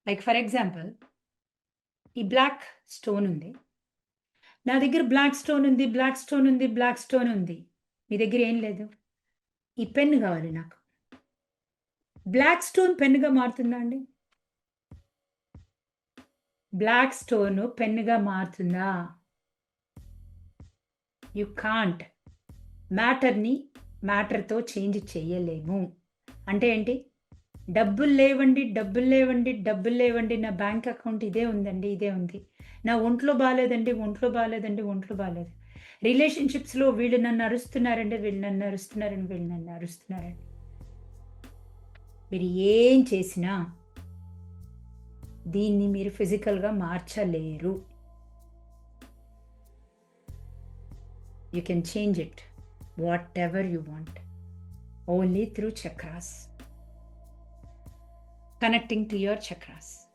Like for example ఈ black stone ఉంది. నా దగ్గర బ్లాక్ స్టోన్ ఉంది, బ్లాక్ స్టోన్ ఉంది, బ్లాక్ స్టోన్ ఉంది. మీ దగ్గర ఏం లేదు. ఈ పెన్ కావాలి నాకు. బ్లాక్ స్టోన్ పెన్నుగా మారుతుందా అండి? బ్లాక్ స్టోన్ పెన్నుగా మారుతుందా? You can't. మ్యాటర్‌తో చేంజ్ చేయలేము. అంటే ఏంటి? డబ్బులు లేవండి, డబ్బులు లేవండి, డబ్బులు లేవండి. నా బ్యాంక్ అకౌంట్ ఇదే ఉందండి, ఇదే ఉంది. నా ఒంట్లో బాలేదండి, ఒంట్లో బాలేదండి, ఒంట్లో బాలేదు. రిలేషన్‌షిప్స్‌లో వీళ్ళు నన్ను అరుస్తున్నారండి, వీళ్ళు నన్ను అరుస్తున్నారండి, వీళ్ళు నన్ను అరుస్తున్నారండి. మీరు ఏం చేసినా దీన్ని మీరు ఫిజికల్‌గా మార్చలేరు. You can change it whatever you want. Only through chakras. Connecting to your chakras.